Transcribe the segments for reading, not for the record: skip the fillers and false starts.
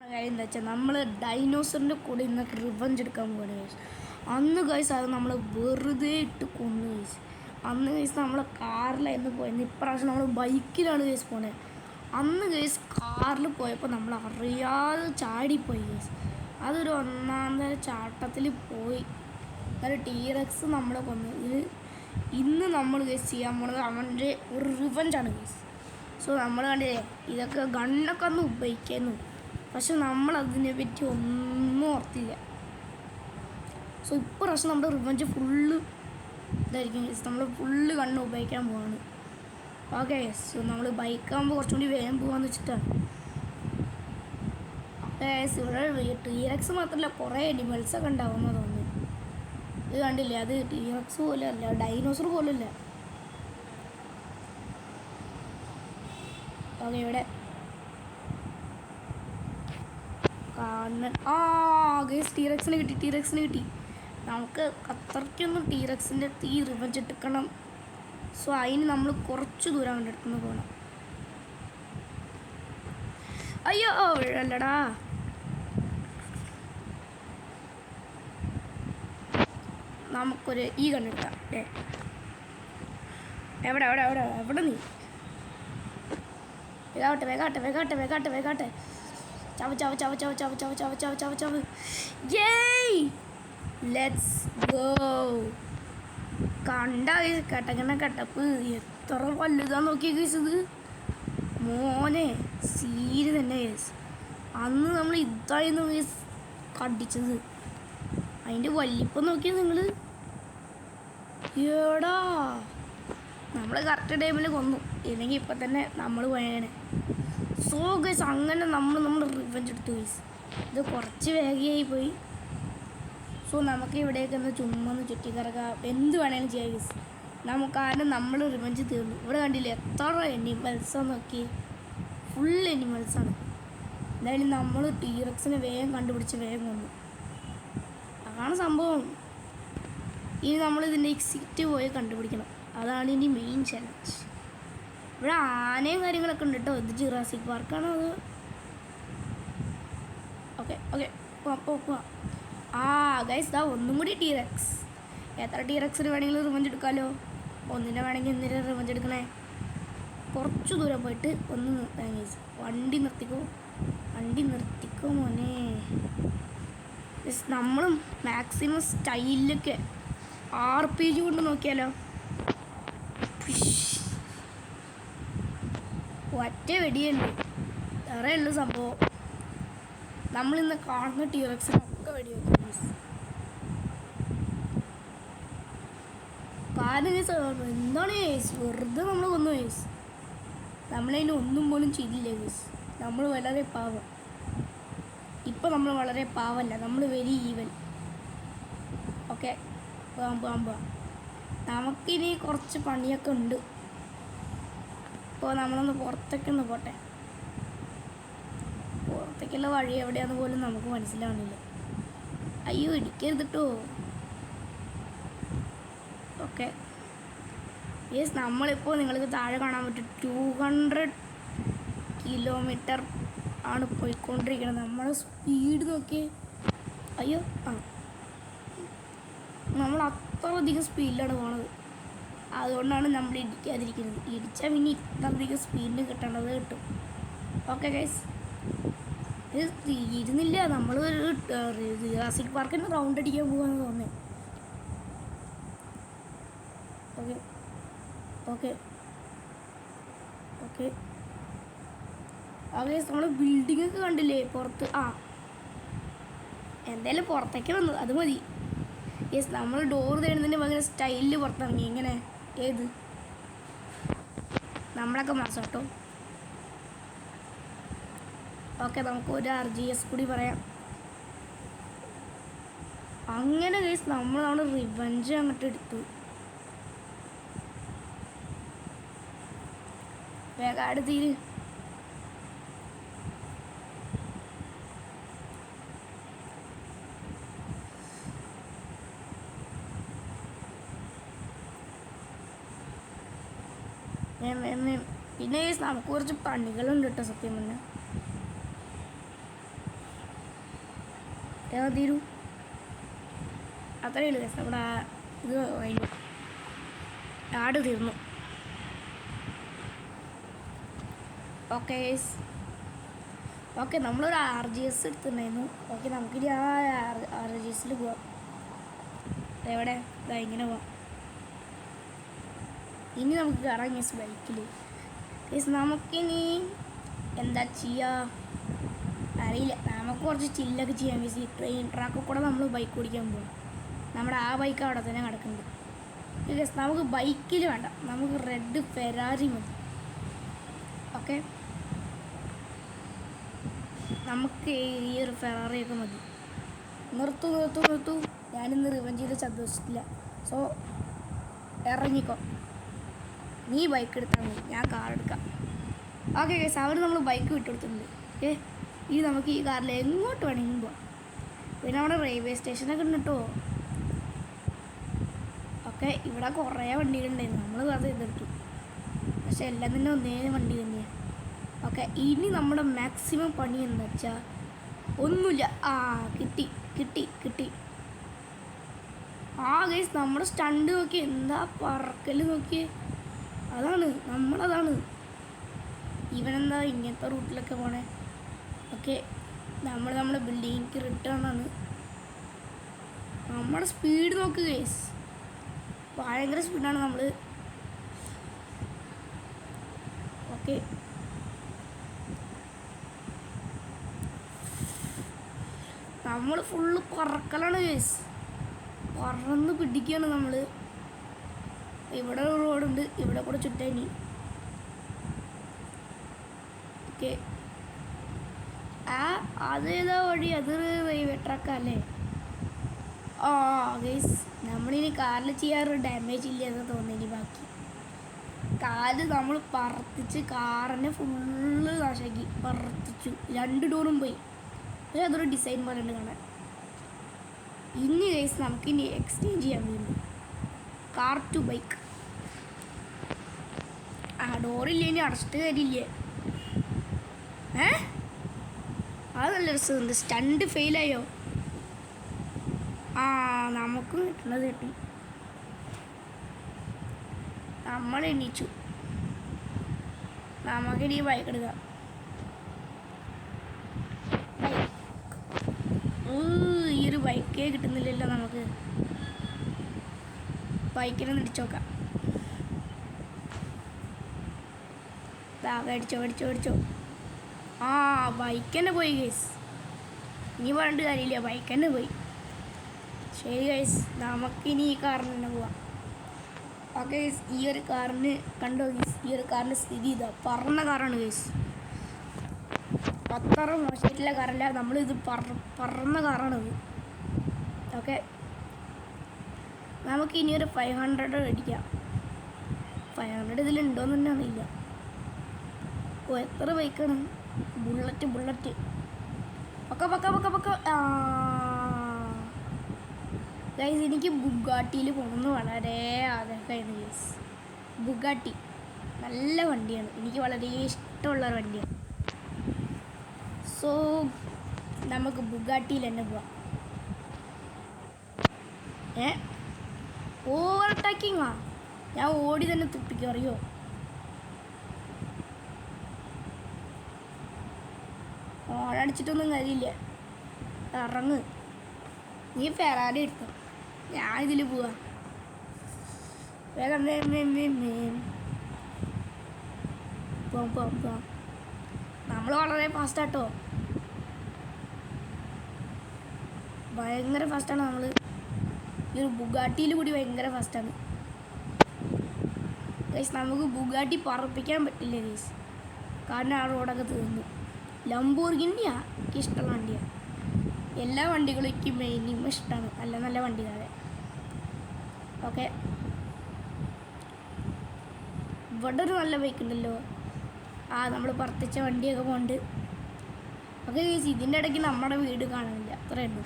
കാര്യം എന്താ വെച്ചാൽ നമ്മൾ ഡൈനോസറിൻ്റെ കൂടെ ഇന്ന് റിവഞ്ച് എടുക്കാൻ പോവാണ് ഗൈസ്. അന്ന് ഗൈസ് അത് നമ്മൾ വെറുതെ ഇട്ട് കൊന്നു ഗൈസ്. അന്ന് ഗൈസ് നമ്മൾ കാറിലായിരുന്നു പോയത്. ഇപ്രാവശ്യം നമ്മൾ ബൈക്കിലാണ് ഗൈസ് പോണത്. അന്ന് ഗൈസ് കാറിൽ പോയപ്പോൾ നമ്മൾ അറിയാതെ ചാടിപ്പോയി ഗൈസ്. അതൊരു ഒന്നാം തര ചാട്ടത്തിൽ പോയി. അതൊരു ടീറക്സ് നമ്മളെ കൊന്നു. ഇന്ന് നമ്മൾ ഗൈസ് ചെയ്യാൻ പോണത് അവൻ്റെ ഒരു റിവഞ്ചാണ് ഗൈസ്. സോ നമ്മൾ കണ്ടില്ലേ, ഇതൊക്കെ ഗണ്ണൊക്കെ അന്ന് ഉപയോഗിക്കുന്നു, പക്ഷെ നമ്മളതിനെ പറ്റി ഒന്നും ഓർത്തില്ല. സോ ഇപ്രാവശ്യം നമ്മുടെ റിവഞ്ച് ഫുള്ള് ഇതായിരിക്കും. നമ്മൾ ഫുള്ള് കണ്ണ് ഉപയോഗിക്കാൻ പോവാണ്. ഓക്കെ, സോ നമ്മൾ ബൈക്കാകുമ്പോൾ കുറച്ചും കൂടി വേഗം പോകാമെന്ന് വെച്ചിട്ടാണ്. ഇവിടെ ടീറക്സ് മാത്രമല്ല, കുറേ അനിമൽസൊക്കെ ഉണ്ടാവുമെന്ന് തോന്നുന്നു. ഇത് കണ്ടില്ലേ, അത് ടീറക്സ് പോലും അല്ല, ഡൈനോസർ പോലും അല്ല. ഓക്കെ, ഇവിടെ ഗൈസ് ടീറക്സിന് കിട്ടി. നമുക്ക് അത്രയ്ക്കൊന്നും ടീറക്സിൻ്റെ റിവഞ്ച് എടുക്കണം. സോ അതിന് നമ്മൾ കുറച്ച് ദൂരം അവൻ്റെ അടുത്തുനിന്ന് പോകണം. അയ്യോ അല്ലടാ, നമുക്കൊരു ഈ കണ്ടെടുക്കാം. എവിടെ നീ? വേഗാട്ടെ. ചവ്. യേയ്, ലെറ്റ്സ് ഗോ. കണ്ട കെട്ടപ്പ് എത്ര വലുതാ നോക്കിയ കേസ്. ഇത് മോനെ സീര് തന്നെ കേസ്. അന്ന് നമ്മൾ ഇതായിരുന്നു കേസ് കടിച്ചത്. അതിൻ്റെ വലിപ്പം നോക്കിയത് നിങ്ങൾ. ഏടാ, നമ്മൾ കറക്റ്റ് ടൈമിൽ കൊന്നു, ഇല്ലെങ്കിൽ ഇപ്പം തന്നെ നമ്മൾ പോയേനെ. സോ ഗൈസ് അങ്ങനെ നമ്മൾ റിവഞ്ച് എടുത്തു ഗൈസ്. ഇത് കുറച്ച് വേഗമായി പോയി. സോ നമുക്ക് ഇവിടേക്ക് ഒന്ന് ചുമ്മാ ചുറ്റിക്കറക്കാം, എന്ത് വേണേലും ചെയ്യാം ഗൈസ്. നമുക്കാരും നമ്മൾ റിവഞ്ച് തീർന്നു. ഇവിടെ കണ്ടില്ലേ എത്ര അനിമൽസാണ് നോക്കി, ഫുൾ അനിമൽസാണ്. എന്തായാലും നമ്മൾ ടീറക്സിനെ വേഗം കണ്ടുപിടിച്ച് വേഗം കൊന്നു. അതാണ് സംഭവം. ഇനി നമ്മളിതിൻ്റെ എക്സിറ്റ് പോയി കണ്ടുപിടിക്കണം. അതാണ് ഇനി മെയിൻ ചലഞ്ച്. ഇവിടെ ആനയും കാര്യങ്ങളൊക്കെ ഉണ്ട് കേട്ടോ. ഇത് ജുറാസിക് പാർക്കാണോ അത്? ഓക്കെ പോവാം. ഗൈസ് ദാ ഒന്നും കൂടി ടീറക്സ്. എത്ര ടീറക്സിന് വേണമെങ്കിലും റിവഞ്ച് എടുക്കാമല്ലോ. ഒന്നിനെ വേണമെങ്കിൽ എന്തിനാ റിവഞ്ച് എടുക്കണേ? കുറച്ച് ദൂരം പോയിട്ട് ഒന്ന് നിർത്താൻ ഗൈസ്. വണ്ടി നിർത്തിക്കോ മോനെ. നമ്മളും മാക്സിമം സ്റ്റൈലിലൊക്കെ RPG കൊണ്ട് നോക്കിയാലോ. ഒറ്റ വെടിയുണ്ട്, വേറെ ഉള്ള സംഭവം. നമ്മളിന്ന് കാണുന്ന ടീറക്സിനൊക്കെ വെടിവെക്കും. കാരണം എന്താണ് കേസ്, വെറുതെ നമ്മൾ കൊന്നു കേസ്. നമ്മളതിന് ഒന്നും പോലും ചെയ്തില്ല കേസ്. നമ്മൾ വളരെ പാവം. ഇപ്പം നമ്മൾ വളരെ പാവമല്ല, നമ്മൾ വെരി ഈവൻ. ഓക്കെ, പോകാം. നമുക്കിനി കുറച്ച് പണിയൊക്കെ ഉണ്ട്. ഇപ്പോൾ നമ്മളൊന്ന് പുറത്തേക്കൊന്ന് പോട്ടെ. പുറത്തേക്കുള്ള വഴി എവിടെയാണെന്ന് പോലും നമുക്ക് മനസ്സിലാവുന്നില്ല. അയ്യോ, ഇടിക്കരുത് കേട്ടോ. ഓക്കെ യെസ്, നമ്മളിപ്പോൾ നിങ്ങൾക്ക് താഴെ കാണാൻ പറ്റും 200 കിലോമീറ്റർ ആണ് പോയിക്കൊണ്ടിരിക്കുന്നത്. നമ്മുടെ സ്പീഡ് നോക്കി. അയ്യോ, നമ്മൾ അത്രയധികം സ്പീഡിലാണ് പോണത്. അതുകൊണ്ടാണ് നമ്മൾ ഇടിക്കാതിരിക്കുന്നത്. ഇടിച്ചാൽ പിന്നെ ഇത്രയധികം സ്പീഡിന് കിട്ടേണ്ടത് കിട്ടും. ഓക്കെ ഗൈസ്, ഇത് തീരുന്നില്ല. നമ്മൾ ജുറാസിക് പാർക്കിന് റൗണ്ട് അടിക്കാൻ പോകാമെന്ന് തോന്നുന്നത്. ഓക്കെ ഗൈസ്, നമ്മൾ ബിൽഡിങ്ങൊക്കെ കണ്ടില്ലേ പുറത്ത്. എന്തായാലും പുറത്തേക്ക് വന്നു, അത് മതി. യെസ്, നമ്മൾ ഡോർ തരുന്നതിന് പകരം സ്റ്റൈലിൽ പുറത്തിറങ്ങി. ഇങ്ങനെ ഏത് നമ്മളൊക്കെ മാസം കേട്ടോ. ഓക്കെ, നമുക്ക് ഒരു RGS കൂടി പറയാം. അങ്ങനെ ഗൈസ് നമ്മളാണ് റിവഞ്ച് അങ്ങോട്ട് എടുത്തു. വേഗം അടുത്തീര്. പിന്നെ നമുക്ക് കുറച്ച് പണികളുണ്ട് കേട്ടോ. സത്യം പറഞ്ഞാൽ ഏതാ തീരൂ അത്രയേ ഉള്ളൂ ഗൈസ്. നമ്മുടെ ഇത് കഴിഞ്ഞു, ആട് തീർന്നു. ഓക്കെ ഗൈസ്, ഓക്കെ നമ്മളൊരു RGS എടുത്തിട്ടുണ്ടായിരുന്നു. ഓക്കെ നമുക്കിനി ആ RGSൽ പോവാം. എവിടെ ഇങ്ങനെ പോവാം. ഇനി നമുക്ക് കയറാം ഗൈസ് ബൈക്കിൽ. ഗൈസ് നമുക്കിനി എന്താ ചെയ്യുക അറിയില്ല. നമുക്ക് കുറച്ച് ചില്ലൊക്കെ ചെയ്യാം ഗൈസ്. ഈ ട്രെയിൻ ട്രാക്കിൽ കൂടെ നമ്മൾ ബൈക്ക് ഓടിക്കാൻ പോവാം. നമ്മുടെ ആ ബൈക്ക് അവിടെ തന്നെ കിടക്കുന്നുണ്ട് ഗൈസ്. നമുക്ക് ബൈക്കിൽ വേണ്ട, നമുക്ക് റെഡ് ഫെരാറി മതി. ഓക്കെ, നമുക്ക് ഈ ഒരു ഫെറാറിയൊക്കെ മതി. നിർത്തൂ, ഞാനിന്ന് റിവഞ്ച് ചെയ്ത് സന്തോഷിച്ചില്ല. സോ ഇറങ്ങിക്കോ, നീ ബൈക്ക് എടുത്താൽ മതി, ഞാൻ കാർ എടുക്കാം. ഓക്കെ ഗൈസ്, അവർ നമ്മൾ ബൈക്ക് വിട്ടുകൊടുത്തിട്ടുണ്ട്. ഓക്കെ, ഈ നമുക്ക് ഈ കാറിൽ എങ്ങോട്ട് വേണമെങ്കിലും പോവാം. പിന്നെ അവിടെ റെയിൽവേ സ്റ്റേഷനൊക്കെ ഉണ്ട് കേട്ടോ. ഓക്കെ, ഇവിടെ കുറേ വണ്ടികളുണ്ടായിരുന്നു, നമ്മൾ അത് ഇതെടുത്തു. പക്ഷെ എല്ലാം തന്നെ ഒന്നേ വണ്ടി തന്നെയാണ്. ഓക്കെ, ഇനി നമ്മുടെ മാക്സിമം പണി എന്ന് വെച്ചാൽ ഒന്നുമില്ല. കിട്ടി. ഗൈസ്, നമ്മുടെ സ്റ്റണ്ട് നോക്കി, എന്താ പറക്കൽ നോക്കി. നമ്മളതാണ്. ഇവനെന്താ ഇങ്ങനത്തെ റൂട്ടിലൊക്കെ പോണേ. ഓക്കെ, നമ്മുടെ ബിൽഡിങ്ങിലേക്ക് റിട്ടേൺ ആണ്. നമ്മുടെ സ്പീഡ് നോക്ക് ഗൈസ്, ഭയങ്കര സ്പീഡാണ് നമ്മൾ. ഓക്കെ, നമ്മൾ ഫുള്ള് പറക്കലാണ് ഗൈസ്, പറന്ന് പിടിക്കുകയാണ് നമ്മൾ. ഇവിടെ ഒരു റോഡുണ്ട്, ഇവിടെ കൂടെ ചുറ്റാനി. ഓക്കെ, അതേതാ വഴി? അത് റെയിൽവേ ട്രാക്കല്ലേ? ഗൈസ്, നമ്മളിനി കാറിൽ ചെയ്യാറ് ഡാമേജ് ഇല്ല എന്ന് തോന്നുന്നു. ബാക്കി കാല് നമ്മൾ പറത്തിച്ച് കാറിനെ ഫുള്ള് നാശാക്കി, പറത്തിച്ചു. 2 ഡോറും പോയി. പക്ഷെ അതൊരു ഡിസൈൻ പോലെ ഉണ്ട് കാണാൻ. ഇനി ഗൈസ് നമുക്കിനി എക്സ്ചേഞ്ച് ചെയ്യാൻ വീണ്ടും കാർ ടു ബൈക്ക്. ഡോറില്ലേ, ഇനി അടച്ചിട്ട് കാര്യമില്ലേ? അത് നല്ല രസമുണ്ട്. സ്റ്റണ്ട് ഫെയിലായോ? നമുക്ക് കിട്ടുന്നത് കിട്ടി. നമ്മൾ എണീച്ചു, നമുക്കിനി ബൈക്ക് എടുക്കാം. ഈ ഒരു ബൈക്കേ കിട്ടുന്നില്ലല്ലോ നമുക്ക്. ബൈക്കിനെ ഇടിച്ചു നോക്കാം. മേടിച്ചോ. ബൈക്ക് തന്നെ പോയി ഗൈസ്. ഇനി പറഞ്ഞിട്ട് കാര്യമില്ല, ബൈക്ക് തന്നെ പോയി. ശരി ഗൈസ്, നമുക്കിനി ഈ കാറിന് തന്നെ പോവാം. ഓക്കെ ഗൈസ്, ഈ ഒരു കാറിന് കണ്ടോ ഗൈസ്, ഈ ഒരു കാറിൻ്റെ സ്ഥിതി ഇതാ, പറന്ന കാറാണ് ഗൈസ്. അത്ര മോശമായിട്ടുള്ള കാറല്ല, നമ്മളിത് പറന്ന കാറാണിത്. ഓക്കെ, നമുക്ക് ഇനി ഒരു 500 അടിക്കാം. 500 ഇതിലുണ്ടോയെന്ന് തന്നെ അറിയില്ല. എത്ര ബൈക്കാണ്? ബുള്ളറ്റ്. പക്ക. ഗൈസ്, എനിക്ക് ബുഗാട്ടിയിൽ പോകണമെന്ന് വളരെ ആഗ്രഹമായിരുന്നു ഗൈസ്. ബുഗാട്ടി നല്ല വണ്ടിയാണ്, എനിക്ക് വളരെ ഇഷ്ടമുള്ളൊരു വണ്ടിയാണ്. സോ നമുക്ക് ബുഗാട്ടിയിൽ തന്നെ പോവാം. ഓവർടേക്കിങ്ങാ? ഞാൻ ഓടി തന്നെ തുപ്പിക്കും, അറിയോ? ഓടടിച്ചിട്ടൊന്നും കാര്യമില്ല, ഇറങ്ങ്. നീ ഫെറാറി എടുത്തോ, ഞാൻ ഇതിൽ പോവാ. വേഗം പോവാം. നമ്മൾ വളരെ ഫാസ്റ്റാട്ടോ, ഭയങ്കര ഫാസ്റ്റാണ് നമ്മൾ. ഈ ഒരു ബുഗാട്ടിയിൽ കൂടി ഭയങ്കര ഫാസ്റ്റാണ് ഗൈസ്. നമുക്ക് ബുഗാട്ടി പറപ്പിക്കാൻ പറ്റില്ല ഗൈസ്, കാരണം ആ റോഡൊക്കെ തീർന്നു. ലംബോർഗിനിയാണ് എനിക്ക് ഇഷ്ടമുള്ള വണ്ടിയാണ്. എല്ലാ വണ്ടികളും എനിക്ക് മെയിനും ഇഷ്ടമാണ്, നല്ല നല്ല വണ്ടികളെ. ഓക്കെ, ഇവിടെ ഒരു നല്ല ബൈക്ക് ഉണ്ടല്ലോ. നമ്മൾ പറത്തിച്ച വണ്ടിയൊക്കെ പോകുന്നുണ്ട്. ഓക്കെ ഗൈസ്, ഇതിൻ്റെ ഇടയ്ക്ക് നമ്മുടെ വീട് കാണുന്നില്ല, അത്രയേ ഉള്ളൂ.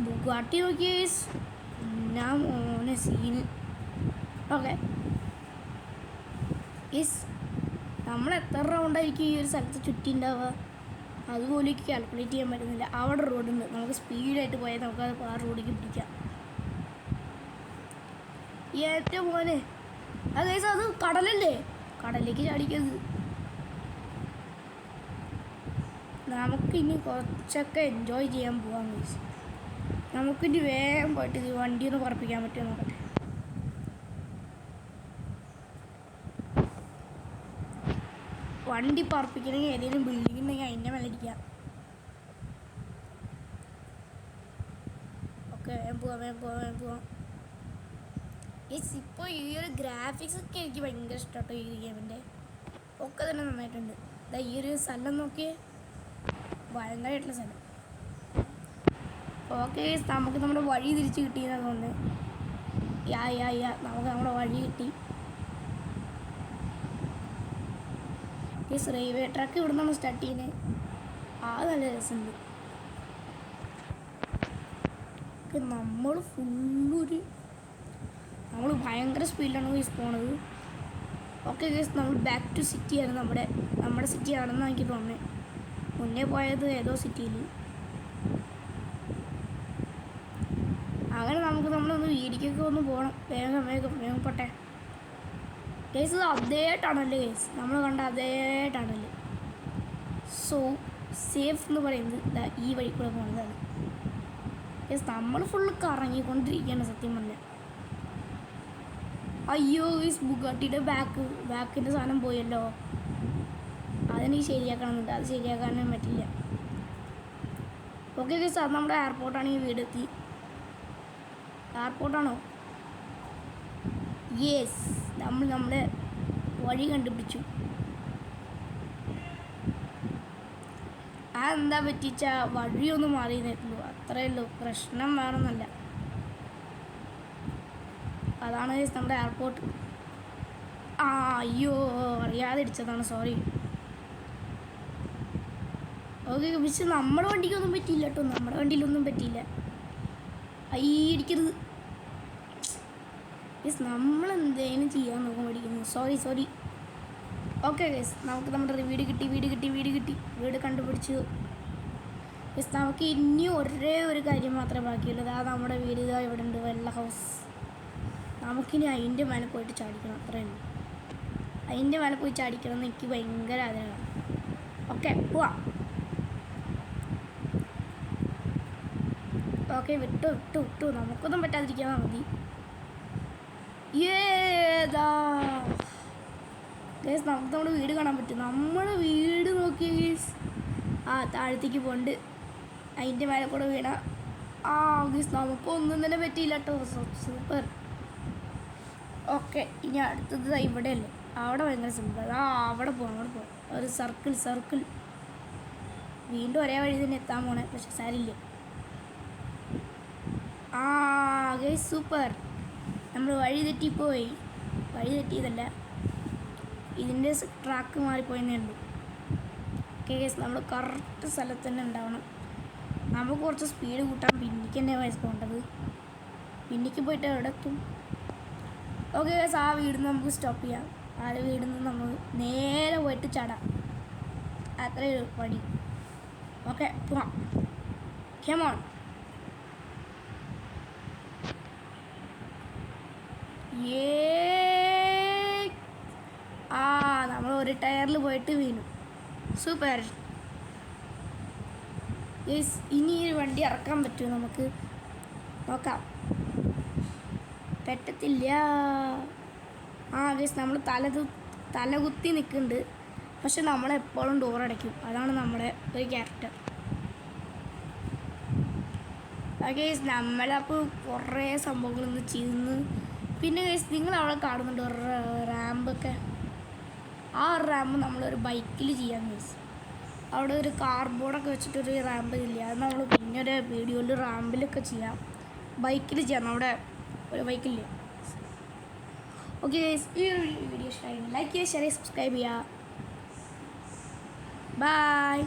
ബുഗാട്ടി നോക്കിയ ഗൈസ്, ഞാൻ മോനെ സീന്. ഓക്കെ ഗൈസ്, നമ്മൾ എത്ര റൗണ്ടായിരിക്കും ഈ ഒരു സ്ഥലത്ത് ചുറ്റി ഉണ്ടാവുക? അതുപോലെ എനിക്ക് കാൽക്കുലേറ്റ് ചെയ്യാൻ പറ്റുന്നില്ല. അവിടെ റോഡുണ്ട്, നമുക്ക് സ്പീഡായിട്ട് പോയാൽ നമുക്ക് ആ റോഡിലേക്ക് പിടിക്കാം. ഏറ്റവും പോലെ അത് കടലല്ലേ, കടലിലേക്ക് ചാടിക്കരുത്. നമുക്കിനി കുറച്ചൊക്കെ എൻജോയ് ചെയ്യാൻ പോകാൻ ഗൈസ്. നമുക്കിനി വേഗം പോയിട്ട് ഇത് വണ്ടി ഒന്ന് പറപ്പിക്കാൻ പറ്റുമോ നോക്കട്ടെ. വണ്ടി പറപ്പിക്കണമെങ്കിൽ ഏതെങ്കിലും ബിൽഡിംഗ് ഉണ്ടെങ്കിൽ അതിൻ്റെ മേലെ ഇരിക്കാം. ഓക്കെ, വേഗം പോവാം. ഇപ്പോൾ ഈ ഒരു ഗ്രാഫിക്സ് ഒക്കെ എനിക്ക് ഭയങ്കര ഇഷ്ടമാട്ടോ ഈ ഗെയിമിൻ്റെ. ഒക്കെ തന്നെ നന്നായിട്ടുണ്ട്. ഈ ഒരു സ്ഥലം നോക്കിയേ, ഭയങ്കരമായിട്ടുള്ള സ്ഥലം. ഓക്കെ, നമുക്ക് നമ്മുടെ വഴി തിരിച്ച് കിട്ടിയെന്നാണ് തോന്നുന്നത്. നമുക്ക് നമ്മുടെ വഴി കിട്ടി. റെയിൽവേ ട്രാക്ക് ഇവിടെ നിന്നാണ് സ്റ്റാർട്ട് ചെയ്യുന്നത്. നല്ല രസമുണ്ട്. നമ്മൾ ഭയങ്കര സ്പീഡിലാണ് പോണത്. ഓക്കെ ഗൈസ്, നമ്മൾ ബാക്ക് ടു സിറ്റിയാണ്. നമ്മുടെ സിറ്റി ആണെന്നാണ് എനിക്ക് തോന്നുന്നത്. മുന്നേ പോയത് ഏതോ സിറ്റിയിൽ. അങ്ങനെ നമ്മളൊന്ന് വീടിക്കൊക്കെ ഒന്ന് പോകണം. വേഗം പോട്ടെ ഗൈസ്. അതേ ടണല് ഗൈസ്, നമ്മൾ കണ്ട അതേ ടണല്. സോ സേഫ് എന്ന് പറയുന്നത് ഈ വഴി കൂടെ പോകുന്നതാണ് ഗൈസ്. നമ്മൾ ഫുള്ള് കറങ്ങിക്കൊണ്ടിരിക്കുകയാണ് സത്യം പറഞ്ഞാൽ. അയ്യോ ഗൈസ്, ബുഗാട്ടിയുടെ ബാക്കിൻ്റെ സാധനം പോയല്ലോ. അതെനിക്ക് ശരിയാക്കണമെന്നുണ്ട്, അത് ശരിയാക്കാനും പറ്റില്ല. ഓക്കെ ഗൈസ്, അത് നമ്മുടെ എയർപോർട്ടാണ്. ഈ വീടെത്തി. എയർപോർട്ടാണോ? യെസ്, നമ്മുടെ വഴി കണ്ടുപിടിച്ചു. അതെന്താ പറ്റിച്ച വഴിയൊന്നും മാറിയിരുന്നുള്ളൂ, അത്രയേ ഉള്ളൂ. പ്രശ്നം വേണമെന്നല്ല. അതാണ് നമ്മുടെ എയർപോർട്ട്. അയ്യോ, അറിയാതെ ഇടിച്ചതാണ്, സോറി. ഓക്കെ, പക്ഷെ നമ്മുടെ വണ്ടിക്കൊന്നും പറ്റിയില്ല കേട്ടോ. നമ്മുടെ വണ്ടിയിലൊന്നും പറ്റിയില്ല. ഇടിക്കരുത്. യെസ്, നമ്മളെന്തേലും ചെയ്യാൻ നോക്കാൻ പഠിക്കുന്നു. സോറി. ഓക്കെ ഗൈസ്, നമുക്ക് നമ്മുടെ വീട് കിട്ടി. വീട് കണ്ടുപിടിച്ചു. യെസ്, നമുക്ക് ഇനി ഒരേ ഒരു കാര്യം മാത്രമേ ബാക്കിയുള്ളൂ. അതാ നമ്മുടെ വീട് ഇവിടെ ഉണ്ട്, വെള്ള ഹൗസ്. നമുക്കിനി അതിൻ്റെ മേലെ പോയിട്ട് ചാടിക്കണം, അത്രയുള്ളൂ. അതിൻ്റെ മേലെ പോയി ചാടിക്കണം എന്ന് എനിക്ക് ഭയങ്കര ആഗ്രഹമാണ്. ഓക്കെ, പോവാം. ഓക്കെ, വിട്ടു. നമുക്കൊന്നും പറ്റാതിരിക്കാൻ മതി. ഗൈസ്, നമുക്ക് നമ്മുടെ വീട് കാണാൻ പറ്റും. നമ്മുടെ വീട് നോക്കിയ ഗൈസ്, താഴത്തേക്ക് പോണ്ട്. അതിൻ്റെ മേലെ കൂടെ വീണ. ഗൈസ്, നമുക്കൊന്നും തന്നെ പറ്റിയില്ല കേട്ടോ. സൂപ്പർ. ഓക്കെ, ഇനി അടുത്തത് ഇവിടെ അല്ലേ, അവിടെ ഭയങ്കര സിമ്പിൾ. അവിടെ പോവാം. ഒരു സർക്കിൾ. വീണ്ടും ഒരേ വഴി തന്നെ എത്താൻ പോണേ, പക്ഷെ സാരില്ല. Guys, super. നമ്മൾ വഴി തെറ്റിയതല്ല, ഇതിൻ്റെ ട്രാക്ക് മാറിപ്പോയെന്നേ ഉള്ളൂ. ഓക്കെ ഗൈസ്, നമ്മൾ കറക്റ്റ് സ്ഥലത്ത് തന്നെ ഉണ്ടാവണം. നമുക്ക് കുറച്ച് സ്പീഡ് കൂട്ടാൻ പിന്നിക്ക് തന്നെ വയസ്സ് പോകേണ്ടത്. പിന്നിക്ക് പോയിട്ട് എവിടെ എത്തും? ഓക്കെ ഗൈസ്, ആ വീടിൽ നിന്ന് നമുക്ക് സ്റ്റോപ്പ് ചെയ്യാം. ആ വീടിൽ നിന്ന് നമ്മൾ നേരെ പോയിട്ട് ചാടാം. അത്രയേ വഴി. ഓക്കെ, പോവാം. കമോൺ. നമ്മൾ ഒരു ടയറിൽ പോയിട്ട് വീണു. സൂപ്പർ. യെസ്, ഇനി ഈ വണ്ടി ഇറക്കാൻ പറ്റുമോ നമുക്ക് നോക്കാം. പറ്റത്തില്ല. ഗൈസ്, നമ്മൾ തലകുത്തി നിൽക്കുന്നുണ്ട്. പക്ഷെ നമ്മളെപ്പോഴും ഡോറടയ്ക്കും. അതാണ് നമ്മുടെ ഒരു ക്യാരക്ടർ. ഗൈസ്, നമ്മളപ്പോൾ കുറേ സംഭവങ്ങളൊന്ന് ചെയ്യുന്നു. പിന്നെ ഗൈസ്, നിങ്ങൾ അവിടെ കാണുന്നുണ്ട് ഒരു റാമ്പൊക്കെ. ആ റാമ്പ് നമ്മളൊരു ബൈക്കിൽ ചെയ്യാം ഗൈസ്. അവിടെ ഒരു കാർബോർഡൊക്കെ വെച്ചിട്ടൊരു റാമ്പ് ഇല്ല, അത് നമ്മൾ പിന്നെ ഒരു വീഡിയോയിൽ റാമ്പിലൊക്കെ ചെയ്യാം. ബൈക്കിൽ ചെയ്യാം, നമ്മുടെ ഒരു ബൈക്കില്ലേ. ഓക്കെ ഗൈസ്, ഈ വീഡിയോ ഇഷ്ടമായി ലൈക്ക് ചെയ്യുക, ഷെയർ ചെയ്യുക, സബ്സ്ക്രൈബ് ചെയ്യുക. ബൈ.